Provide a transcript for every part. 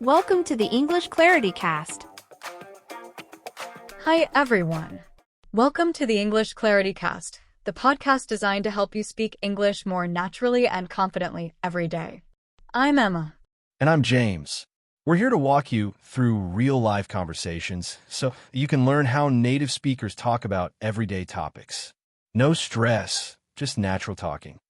Welcome to the English Clarity Cast. Hi, everyone. Welcome to the English Clarity Cast, the podcast designed to help you speak English more naturally and confidently every day. I'm Emma. And I'm James. We're here to walk you through real-life conversations so you can learn how native speakers talk about everyday topics. No stress, just natural talking.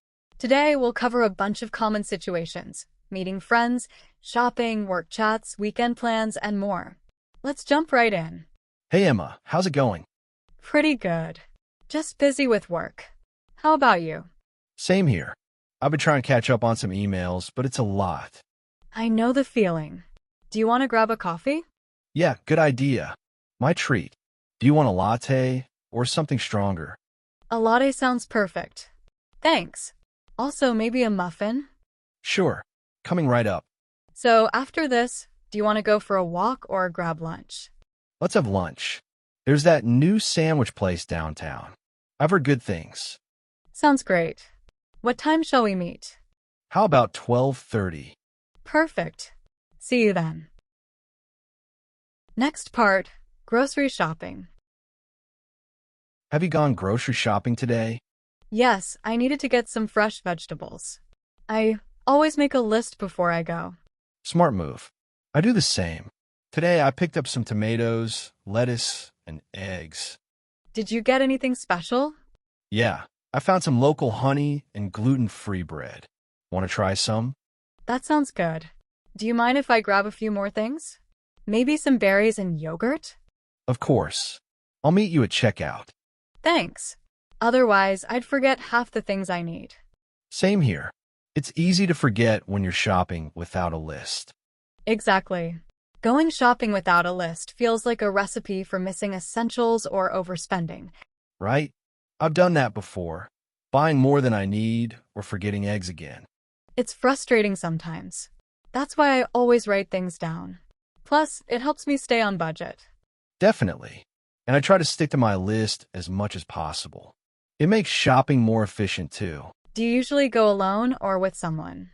Today, we'll cover a bunch of common situations: meeting friends, shopping, work chats, weekend plans, and more. Let's jump right in. Hey Emma, how's it going? Pretty good. Just busy with work. How about you? Same here. I've been trying to catch up on some emails, but it's a lot. I know the feeling. Do you want to grab a coffee? Yeah, good idea. My treat. Do you want a latte or something stronger? A latte sounds perfect. Thanks. Also, maybe a muffin? Sure. Coming right up. So after this, do you want to go for a walk or grab lunch? Let's have lunch. There's that new sandwich place downtown. I've heard good things. Sounds great. What time shall we meet? How about 12:30? Perfect. See you then. Next part, grocery shopping. Have you gone grocery shopping today? Yes, I needed to get some fresh vegetables. I always make a list before I go. Smart move. I do the same. Today I picked up some tomatoes, lettuce, and eggs. Did you get anything special? Yeah, I found some local honey and gluten-free bread. Want to try some? That sounds good. Do you mind if I grab a few more things? Maybe some berries and yogurt? Of course. I'll meet you at checkout. Thanks. Otherwise, I'd forget half the things I need. Same here. It's easy to forget when you're shopping without a list. Exactly. Going shopping without a list feels like a recipe for missing essentials or overspending. Right? I've done that before. Buying more than I need or forgetting eggs again. It's frustrating sometimes. That's why I always write things down. Plus, it helps me stay on budget. Definitely. And I try to stick to my list as much as possible. It makes shopping more efficient too. Do you usually go alone or with someone?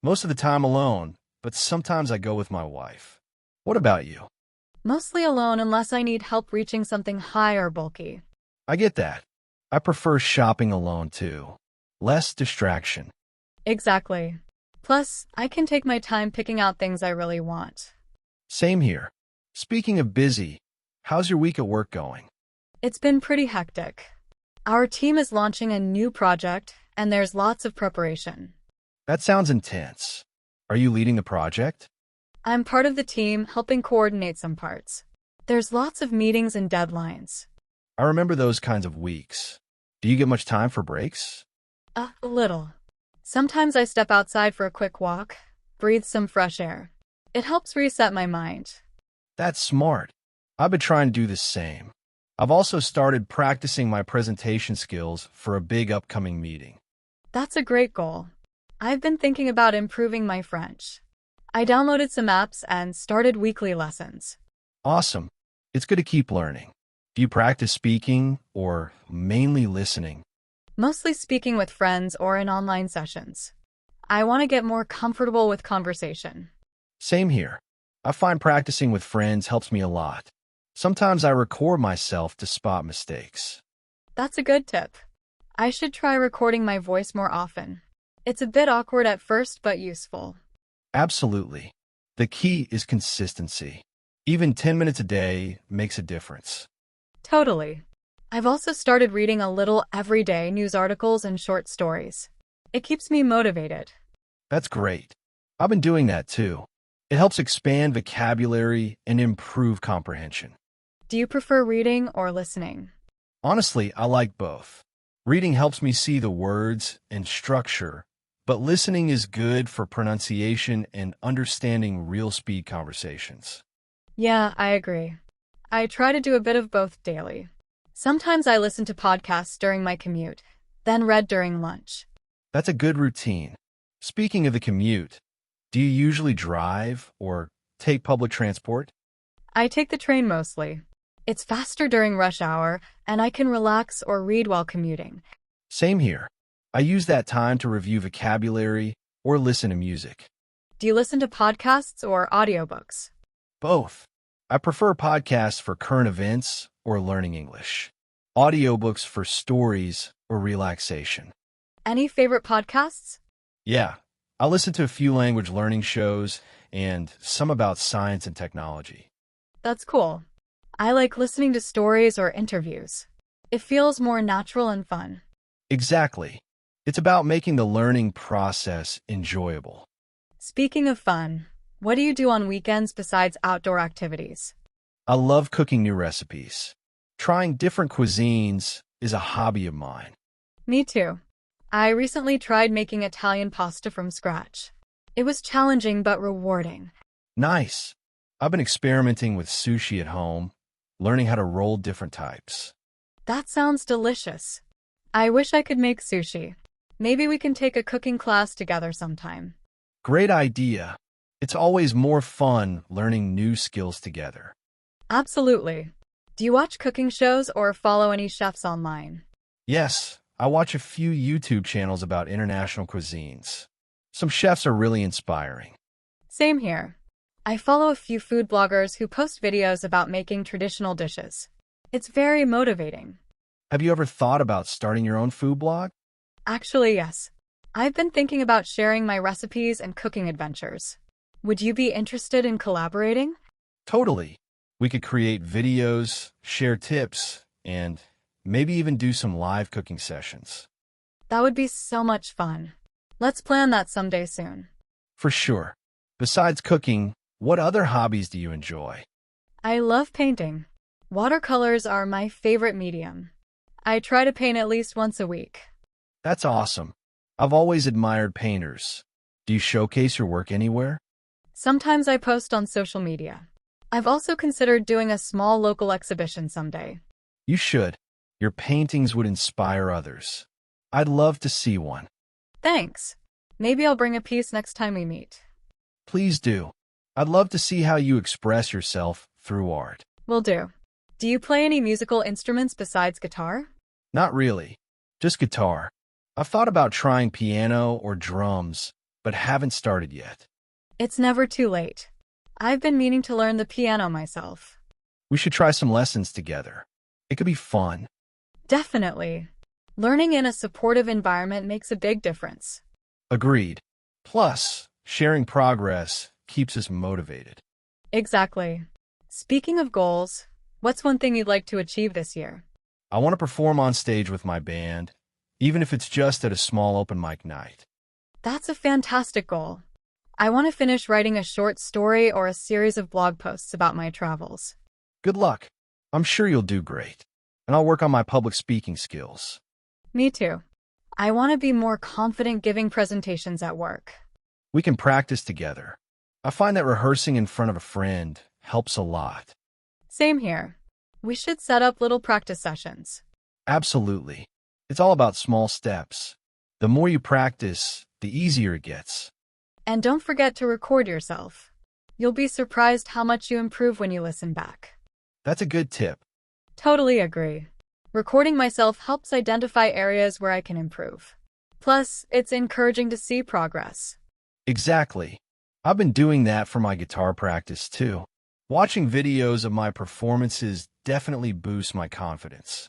Most of the time alone, but sometimes I go with my wife. What about you? Mostly alone unless I need help reaching something high or bulky. I get that. I prefer shopping alone too. Less distraction. Exactly. Plus, I can take my time picking out things I really want. Same here. Speaking of busy, how's your week at work going? It's been pretty hectic. Our team is launching a new project, and there's lots of preparation. That sounds intense. Are you leading the project? I'm part of the team helping coordinate some parts. There's lots of meetings and deadlines. I remember those kinds of weeks. Do you get much time for breaks? A little. Sometimes I step outside for a quick walk, breathe some fresh air. It helps reset my mind. That's smart. I've been trying to do the same. I've also started practicing my presentation skills for a big upcoming meeting. That's a great goal. I've been thinking about improving my French. I downloaded some apps and started weekly lessons. Awesome. It's good to keep learning. Do you practice speaking or mainly listening? Mostly speaking with friends or in online sessions. I want to get more comfortable with conversation. Same here. I find practicing with friends helps me a lot. Sometimes I record myself to spot mistakes. That's a good tip. I should try recording my voice more often. It's a bit awkward at first, but useful. Absolutely. The key is consistency. Even 10 minutes a day makes a difference. Totally. I've also started reading a little everyday news articles and short stories. It keeps me motivated. That's great. I've been doing that too. It helps expand vocabulary and improve comprehension. Do you prefer reading or listening? Honestly, I like both. Reading helps me see the words and structure, but listening is good for pronunciation and understanding real speed conversations. Yeah, I agree. I try to do a bit of both daily. Sometimes I listen to podcasts during my commute, then read during lunch. That's a good routine. Speaking of the commute, do you usually drive or take public transport? I take the train mostly. It's faster during rush hour, and I can relax or read while commuting. Same here. I use that time to review vocabulary or listen to music. Do you listen to podcasts or audiobooks? Both. I prefer podcasts for current events or learning English. Audiobooks for stories or relaxation. Any favorite podcasts? Yeah, I listen to a few language learning shows and some about science and technology. That's cool. I like listening to stories or interviews. It feels more natural and fun. Exactly. It's about making the learning process enjoyable. Speaking of fun, what do you do on weekends besides outdoor activities? I love cooking new recipes. Trying different cuisines is a hobby of mine. Me too. I recently tried making Italian pasta from scratch. It was challenging but rewarding. Nice. I've been experimenting with sushi at home, learning how to roll different types. That sounds delicious. I wish I could make sushi. Maybe we can take a cooking class together sometime. Great idea. It's always more fun learning new skills together. Absolutely. Do you watch cooking shows or follow any chefs online? Yes, I watch a few YouTube channels about international cuisines. Some chefs are really inspiring. Same here. I follow a few food bloggers who post videos about making traditional dishes. It's very motivating. Have you ever thought about starting your own food blog? Actually, yes. I've been thinking about sharing my recipes and cooking adventures. Would you be interested in collaborating? Totally. We could create videos, share tips, and maybe even do some live cooking sessions. That would be so much fun. Let's plan that someday soon. For sure. Besides cooking, what other hobbies do you enjoy? I love painting. Watercolors are my favorite medium. I try to paint at least once a week. That's awesome. I've always admired painters. Do you showcase your work anywhere? Sometimes I post on social media. I've also considered doing a small local exhibition someday. You should. Your paintings would inspire others. I'd love to see one. Thanks. Maybe I'll bring a piece next time we meet. Please do. I'd love to see how you express yourself through art. Will do. Do you play any musical instruments besides guitar? Not really. Just guitar. I've thought about trying piano or drums, but haven't started yet. It's never too late. I've been meaning to learn the piano myself. We should try some lessons together. It could be fun. Definitely. Learning in a supportive environment makes a big difference. Agreed. Plus, sharing progress keeps us motivated. Exactly. Speaking of goals, what's one thing you'd like to achieve this year? I want to perform on stage with my band, even if it's just at a small open mic night. That's a fantastic goal. I want to finish writing a short story or a series of blog posts about my travels. Good luck. I'm sure you'll do great. And I'll work on my public speaking skills. Me too. I want to be more confident giving presentations at work. We can practice together. I find that rehearsing in front of a friend helps a lot. Same here. We should set up little practice sessions. Absolutely. It's all about small steps. The more you practice, the easier it gets. And don't forget to record yourself. You'll be surprised how much you improve when you listen back. That's a good tip. Totally agree. Recording myself helps identify areas where I can improve. Plus, it's encouraging to see progress. Exactly. I've been doing that for my guitar practice too. Watching videos of my performances definitely boosts my confidence.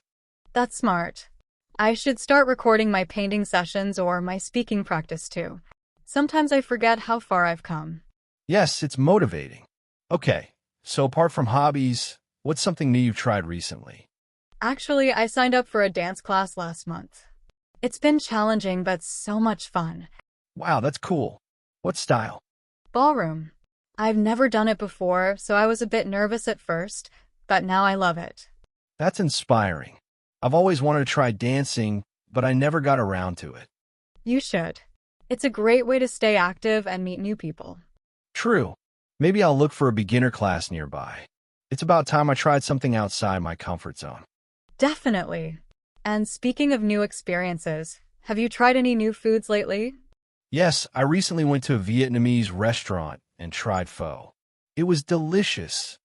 That's smart. I should start recording my painting sessions or my speaking practice too. Sometimes I forget how far I've come. Yes, it's motivating. Okay, so apart from hobbies, what's something new you've tried recently? Actually, I signed up for a dance class last month. It's been challenging but so much fun. Wow, that's cool. What style? Ballroom. I've never done it before, so I was a bit nervous at first, but now I love it. That's inspiring. I've always wanted to try dancing, but I never got around to it. You should. It's a great way to stay active and meet new people. True. Maybe I'll look for a beginner class nearby. It's about time I tried something outside my comfort zone. Definitely. And speaking of new experiences, have you tried any new foods lately? Yes, I recently went to a Vietnamese restaurant and tried pho. It was delicious.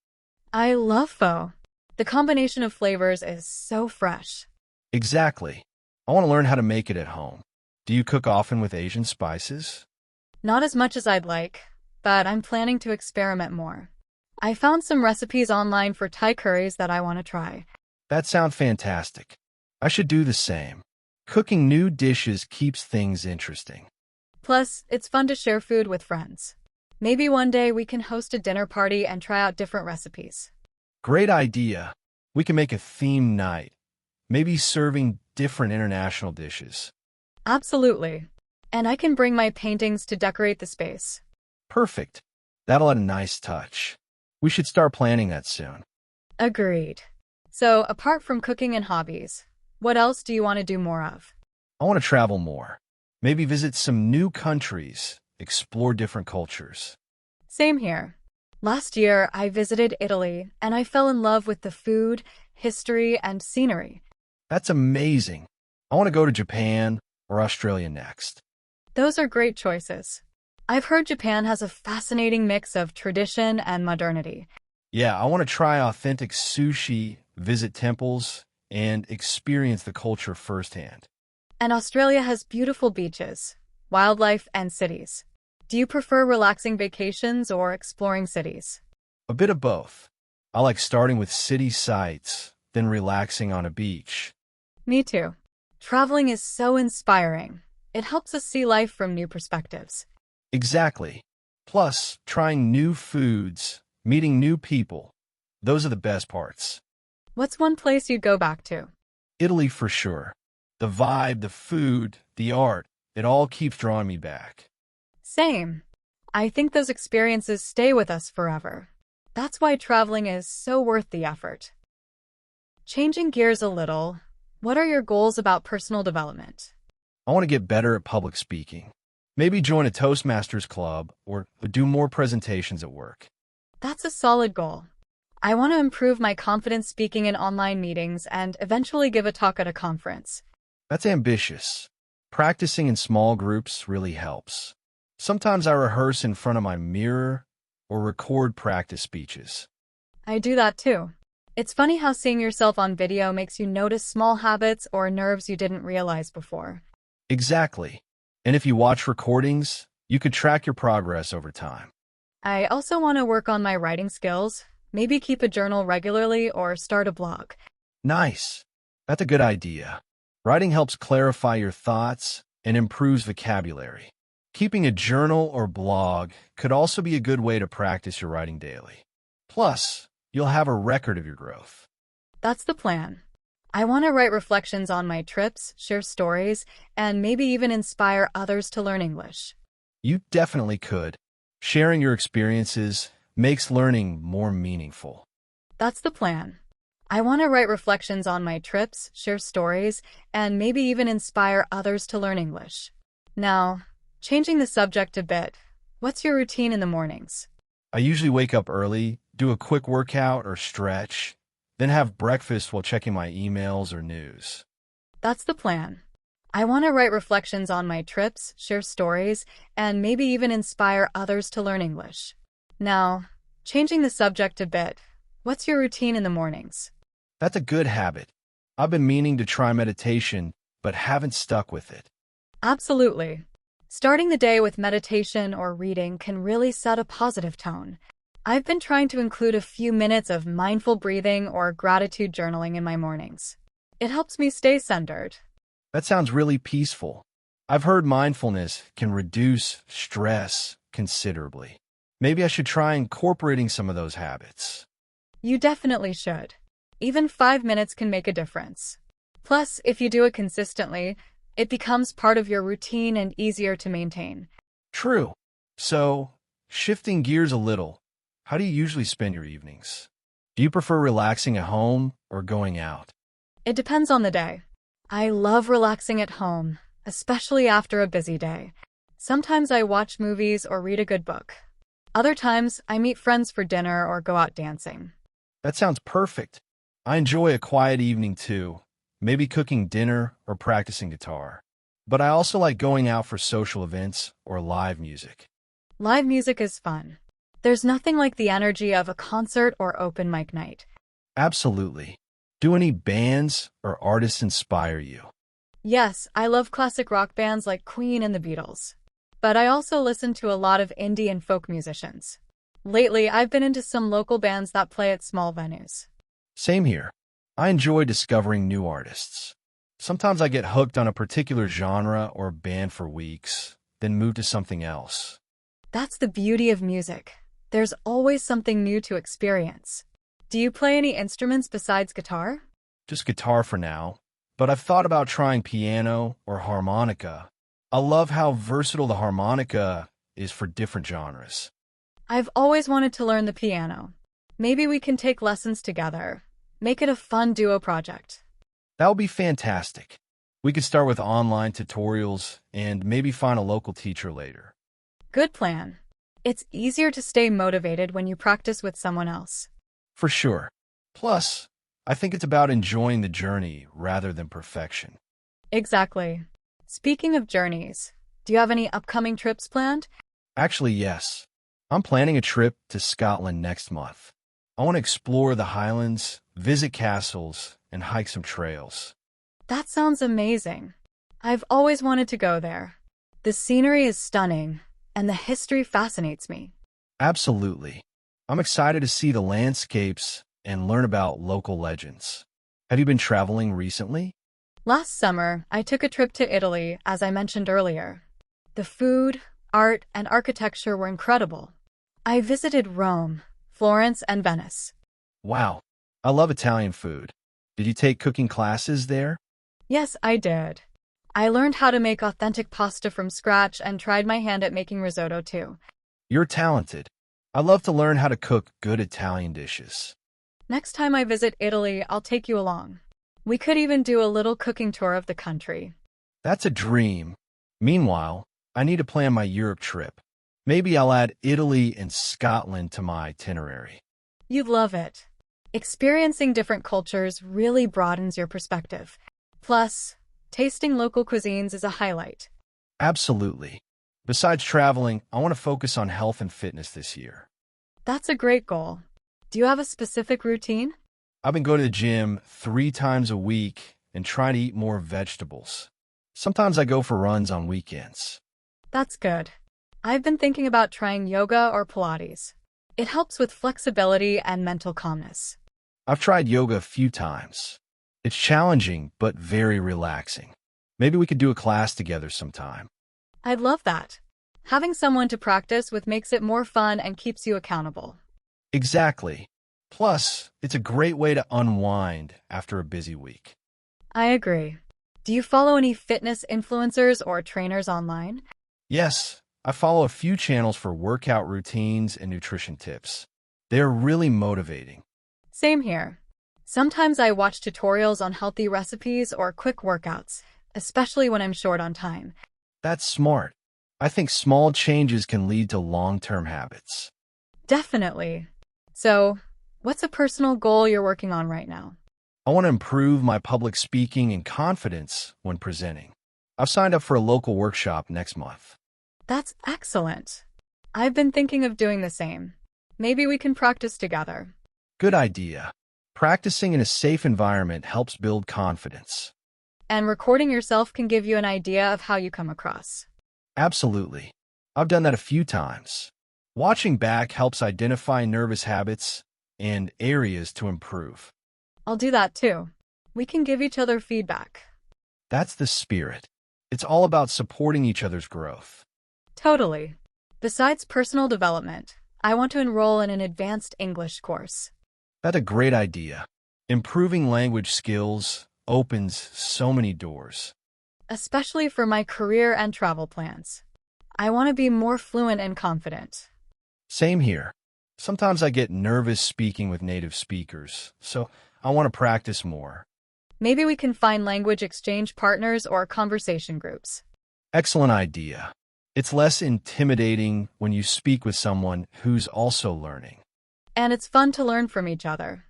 I love pho. The combination of flavors is so fresh. Exactly. I want to learn how to make it at home. Do you cook often with Asian spices? Not as much as I'd like, but I'm planning to experiment more. I found some recipes online for Thai curries that I want to try. That sounds fantastic. I should do the same. Cooking new dishes keeps things interesting. Plus, it's fun to share food with friends. Maybe one day we can host a dinner party and try out different recipes. Great idea. We can make a theme night, maybe serving different international dishes. Absolutely. And I can bring my paintings to decorate the space. Perfect. That'll add a nice touch. We should start planning that soon. Agreed. So, apart from cooking and hobbies, what else do you want to do more of? I want to travel more. Maybe visit some new countries, explore different cultures. Same here. Last year, I visited Italy and I fell in love with the food, history, and scenery. That's amazing. I want to go to Japan or Australia next. Those are great choices. I've heard Japan has a fascinating mix of tradition and modernity. Yeah, I want to try authentic sushi, visit temples, and experience the culture firsthand. And Australia has beautiful beaches, wildlife, and cities. Do you prefer relaxing vacations or exploring cities? A bit of both. I like starting with city sights, then relaxing on a beach. Me too. Traveling is so inspiring. It helps us see life from new perspectives. Exactly. Plus, trying new foods, meeting new people. Those are the best parts. What's one place you'd go back to? Italy for sure. The vibe, the food, the art, it all keeps drawing me back. Same. I think those experiences stay with us forever. That's why traveling is so worth the effort. Changing gears a little, what are your goals about personal development? I want to get better at public speaking. Maybe join a Toastmasters club or do more presentations at work. That's a solid goal. I want to improve my confidence speaking in online meetings and eventually give a talk at a conference. That's ambitious. Practicing in small groups really helps. Sometimes I rehearse in front of my mirror or record practice speeches. I do that too. It's funny how seeing yourself on video makes you notice small habits or nerves you didn't realize before. Exactly. And if you watch recordings, you could track your progress over time. I also want to work on my writing skills, maybe keep a journal regularly or start a blog. Nice. That's a good idea. Writing helps clarify your thoughts and improves vocabulary. Keeping a journal or blog could also be a good way to practice your writing daily. Plus, you'll have a record of your growth. That's the plan. I want to write reflections on my trips, share stories, and maybe even inspire others to learn English. You definitely could. Sharing your experiences makes learning more meaningful. That's the plan. I want to write reflections on my trips, share stories, and maybe even inspire others to learn English. Now, changing the subject a bit, what's your routine in the mornings? I usually wake up early, do a quick workout or stretch, then have breakfast while checking my emails or news. That's the plan. I want to write reflections on my trips, share stories, and maybe even inspire others to learn English. Now, changing the subject a bit, what's your routine in the mornings? That's a good habit. I've been meaning to try meditation, but haven't stuck with it. Absolutely. Starting the day with meditation or reading can really set a positive tone. I've been trying to include a few minutes of mindful breathing or gratitude journaling in my mornings. It helps me stay centered. That sounds really peaceful. I've heard mindfulness can reduce stress considerably. Maybe I should try incorporating some of those habits. You definitely should. Even 5 minutes can make a difference. Plus, if you do it consistently, it becomes part of your routine and easier to maintain. True. So, shifting gears a little, how do you usually spend your evenings? Do you prefer relaxing at home or going out? It depends on the day. I love relaxing at home, especially after a busy day. Sometimes I watch movies or read a good book. Other times, I meet friends for dinner or go out dancing. That sounds perfect. I enjoy a quiet evening too, maybe cooking dinner or practicing guitar. But I also like going out for social events or live music. Live music is fun. There's nothing like the energy of a concert or open mic night. Absolutely. Do any bands or artists inspire you? Yes, I love classic rock bands like Queen and the Beatles. but I also listen to a lot of indie and folk musicians. Lately, I've been into some local bands that play at small venues. Same here. I enjoy discovering new artists. Sometimes I get hooked on a particular genre or band for weeks, then move to something else. That's the beauty of music. There's always something new to experience. Do you play any instruments besides guitar? Just guitar for now, but I've thought about trying piano or harmonica. I love how versatile the harmonica is for different genres. I've always wanted to learn the piano. Maybe we can take lessons together. Make it a fun duo project. That would be fantastic. We could start with online tutorials and maybe find a local teacher later. Good plan. It's easier to stay motivated when you practice with someone else. For sure. Plus, I think it's about enjoying the journey rather than perfection. Exactly. Speaking of journeys, do you have any upcoming trips planned? Actually, yes. I'm planning a trip to Scotland next month. I want to explore the Highlands, visit castles, and hike some trails. That sounds amazing. I've always wanted to go there. The scenery is stunning, and the history fascinates me. Absolutely. I'm excited to see the landscapes and learn about local legends. Have you been traveling recently? Last summer, I took a trip to Italy, as I mentioned earlier. The food, art, and architecture were incredible. I visited Rome, Florence, and Venice. Wow, I love Italian food. Did you take cooking classes there? Yes, I did. I learned how to make authentic pasta from scratch and tried my hand at making risotto too. You're talented. I love to learn how to cook good Italian dishes. Next time I visit Italy, I'll take you along. We could even do a little cooking tour of the country. That's a dream. Meanwhile, I need to plan my Europe trip. Maybe I'll add Italy and Scotland to my itinerary. You'd love it. Experiencing different cultures really broadens your perspective. Plus, tasting local cuisines is a highlight. Absolutely. Besides traveling, I want to focus on health and fitness this year. That's a great goal. Do you have a specific routine? I've been going to the gym 3 times a week and trying to eat more vegetables. Sometimes I go for runs on weekends. That's good. I've been thinking about trying yoga or Pilates. It helps with flexibility and mental calmness. I've tried yoga a few times. It's challenging, but very relaxing. Maybe we could do a class together sometime. I'd love that. Having someone to practice with makes it more fun and keeps you accountable. Exactly. Plus, it's a great way to unwind after a busy week. I agree. Do you follow any fitness influencers or trainers online? Yes, I follow a few channels for workout routines and nutrition tips. They're really motivating. Same here. Sometimes I watch tutorials on healthy recipes or quick workouts, especially when I'm short on time. That's smart. I think small changes can lead to long-term habits. Definitely. So, what's a personal goal you're working on right now? I want to improve my public speaking and confidence when presenting. I've signed up for a local workshop next month. That's excellent. I've been thinking of doing the same. Maybe we can practice together. Good idea. Practicing in a safe environment helps build confidence. And recording yourself can give you an idea of how you come across. Absolutely. I've done that a few times. Watching back helps identify nervous habits and areas to improve. I'll do that too. We can give each other feedback. That's the spirit. It's all about supporting each other's growth. Totally. Besides personal development, I want to enroll in an advanced English course. That's a great idea. Improving language skills opens so many doors. Especially for my career and travel plans. I want to be more fluent and confident. Same here. Sometimes I get nervous speaking with native speakers, so I want to practice more. Maybe we can find language exchange partners or conversation groups. Excellent idea. It's less intimidating when you speak with someone who's also learning. And it's fun to learn from each other.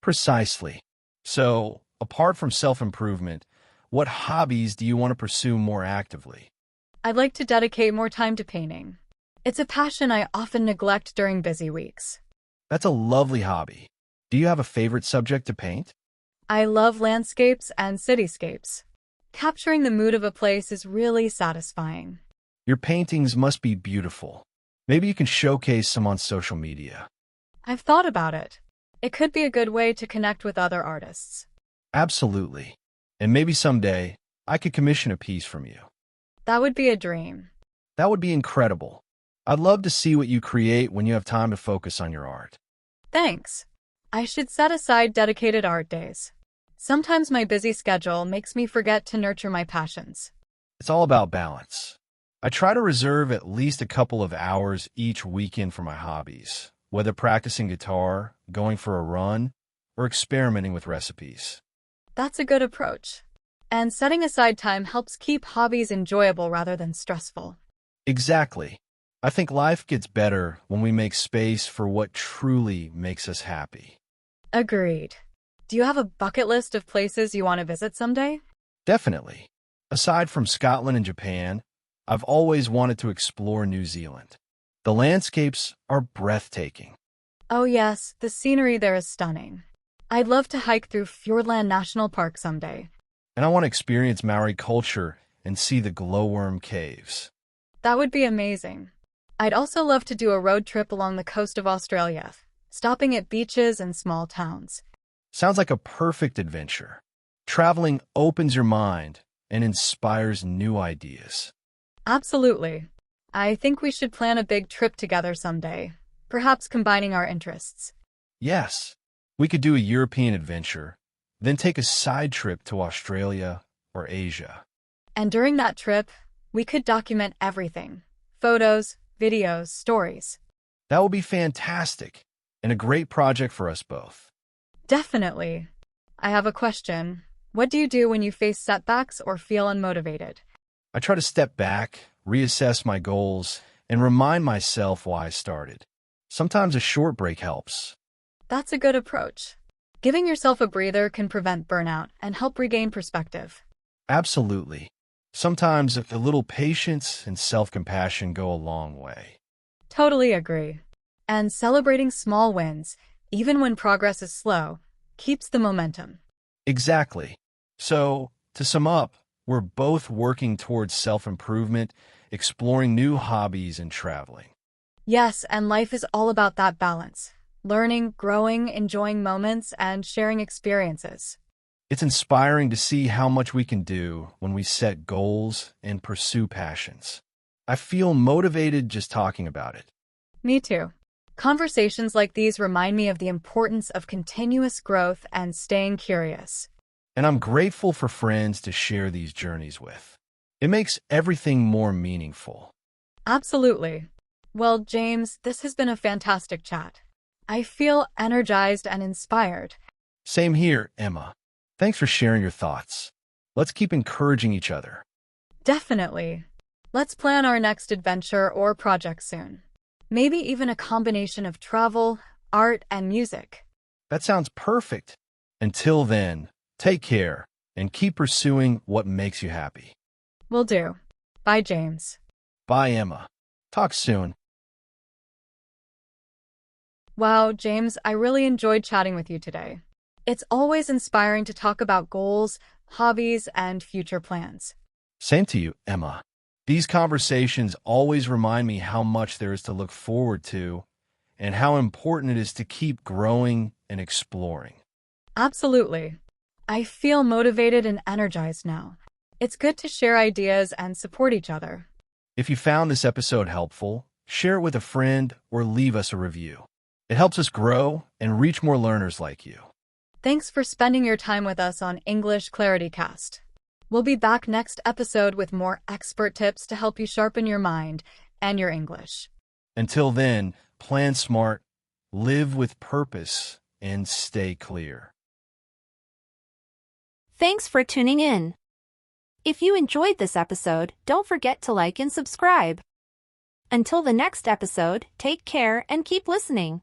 Precisely. So, apart from self-improvement, what hobbies do you want to pursue more actively? I'd like to dedicate more time to painting. It's a passion I often neglect during busy weeks. That's a lovely hobby. Do you have a favorite subject to paint? I love landscapes and cityscapes. Capturing the mood of a place is really satisfying. Your paintings must be beautiful. Maybe you can showcase some on social media. I've thought about it. It could be a good way to connect with other artists. Absolutely. And maybe someday I could commission a piece from you. That would be a dream. That would be incredible. I'd love to see what you create when you have time to focus on your art. Thanks. I should set aside dedicated art days. Sometimes my busy schedule makes me forget to nurture my passions. It's all about balance. I try to reserve at least a couple of hours each weekend for my hobbies, whether practicing guitar, going for a run, or experimenting with recipes. That's a good approach. And setting aside time helps keep hobbies enjoyable rather than stressful. Exactly. I think life gets better when we make space for what truly makes us happy. Agreed. Do you have a bucket list of places you want to visit someday? Definitely. Aside from Scotland and Japan, I've always wanted to explore New Zealand. The landscapes are breathtaking. Oh yes, the scenery there is stunning. I'd love to hike through Fiordland National Park someday. And I want to experience Maori culture and see the glowworm caves. That would be amazing. I'd also love to do a road trip along the coast of Australia, stopping at beaches and small towns. Sounds like a perfect adventure. Traveling opens your mind and inspires new ideas. Absolutely. I think we should plan a big trip together someday, perhaps combining our interests. Yes, we could do a European adventure, then take a side trip to Australia or Asia. And during that trip, we could document everything: photos, videos, stories. That would be fantastic and a great project for us both. Definitely. I have a question. What do you do when you face setbacks or feel unmotivated? I try to step back, reassess my goals, and remind myself why I started. Sometimes a short break helps. That's a good approach. Giving yourself a breather can prevent burnout and help regain perspective. Absolutely. Sometimes a little patience and self-compassion go a long way. Totally agree. And celebrating small wins, even when progress is slow, keeps the momentum. Exactly. So, to sum up, we're both working towards self-improvement, exploring new hobbies, and traveling. Yes, and life is all about that balance. Learning, growing, enjoying moments, and sharing experiences. It's inspiring to see how much we can do when we set goals and pursue passions. I feel motivated just talking about it. Me too. Conversations like these remind me of the importance of continuous growth and staying curious. And I'm grateful for friends to share these journeys with. It makes everything more meaningful. Absolutely. Well, James, this has been a fantastic chat. I feel energized and inspired. Same here, Emma. Thanks for sharing your thoughts. Let's keep encouraging each other. Definitely. Let's plan our next adventure or project soon. Maybe even a combination of travel, art, and music. That sounds perfect. Until then, take care and keep pursuing what makes you happy. Will do. Bye, James. Bye, Emma. Talk soon. Wow, James, I really enjoyed chatting with you today. It's always inspiring to talk about goals, hobbies, and future plans. Same to you, Emma. These conversations always remind me how much there is to look forward to and how important it is to keep growing and exploring. Absolutely. I feel motivated and energized now. It's good to share ideas and support each other. If you found this episode helpful, share it with a friend or leave us a review. It helps us grow and reach more learners like you. Thanks for spending your time with us on English Clarity Cast. We'll be back next episode with more expert tips to help you sharpen your mind and your English. Until then, plan smart, live with purpose, and stay clear. Thanks for tuning in. If you enjoyed this episode, don't forget to like and subscribe. Until the next episode, take care and keep listening.